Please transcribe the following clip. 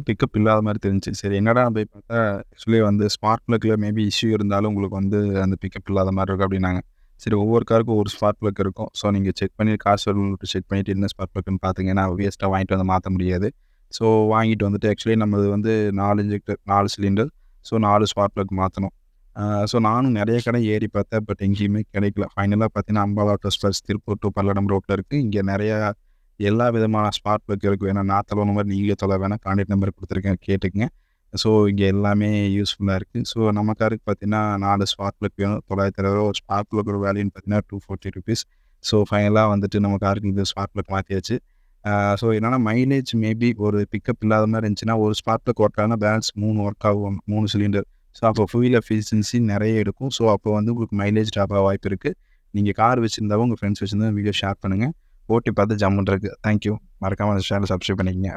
Pickup இல்லாத மாரி தெரிஞ்சுச்சு. சரி என்னடான்னு போய் பார்த்தா, ஆக்சுவலி வந்து ஸ்பார்க் ப்ளக்ல மேபி இஷ்யூ இருந்தாலும் உங்களுக்கு வந்து அந்த பிக்கப் இல்லாத மாரி இருக்கும் அப்டின்னாங்க. சரி ஒவ்வொரு காருக்கும் ஒரு ஸ்பார்க் ப்ளக் இருக்கும். ஸோ நீங்க செக் பண்ணி கார் ஷோரூம்ல செக் பண்ணிட்டு என்ன ஸ்பார்க் ப்ளக்ன்னு பார்த்தீங்கன்னா, வேஸ்ட்டா வாங்கிட்டு வந்து மாத்த முடியாது. ஸோ வாங்கிட்டு வந்துட்டு ஆக்சுவலி நம்மது வந்து 4 injector 4 cylinder. So 4 spark plug மாத்தணும். ஸோ நானும் நெறைய கடை ஏறி பார்த்தேன். பட் எங்கேயுமே கிடைக்கல. ஃபைனலா பார்த்தீங்கன்னா, Ambala auto spares Tiruppur to Palladam ரோட்ல இருக்கு. இங்க நெறையா எல்லா விதமான ஸ்பார்க் ப்ளக் இருக்கு. வேணா நான் தொலைவுன மாரி நீங்க தொலைய வேணாம். கான்டாக்ட் நம்பர் குடுத்துருக்கேன் கேட்டுக்கங்க. ஸோ இங்க எல்லாமே யூஸ்ஃபுல்லா இருக்கு. ஸோ நம்ம காருக்கு பார்த்தீங்கன்னா, 4 ஸ்பார்க் ப்ளக் வேணும். ரூ. 920 ஒரு ஸ்பார்க் ப்ளக்கோட வேல்யூன்னு பார்த்தீங்கன்னா, ₹240. ஸோ ஃபைனலா வந்துட்டு நம்ம காருக்கு இந்த ஸ்பார்க் ப்ளக் மாத்தியாச்சு. ஸோ என்னன்னா மைலேஜ் மேபி ஒரு பிக்கப் இல்லாத மாரி இருந்துச்சுன்னா, ஒரு ஸ்பார்க் ப்ளக் ஒர்க் ஆகுனா பேலன்ஸ் 3 ஒர்க் ஆகும். 3 சிலிண்டர். ஸோ அப்போ ஃபியூல் எஃபிஷியன்சி நெறைய எடுக்கும். ஸோ அப்போ வந்து உங்களுக்கு மைலேஜ் ட்ராப் ஆக வாய்ப்பு இருக்கு. நீங்க கார் வச்சிருந்தாவும், உங்க ஃப்ரெண்ட்ஸ் வச்சிருந்தா வீடியோ ஷேர் பண்ணுங்க. ஓட்டி பார்த்து ஜம்முன்னு இருக்கு. Thank you. மறக்காம அந்த சேனல சப்ஸ்கிரைப் பண்ணிக்கங்க.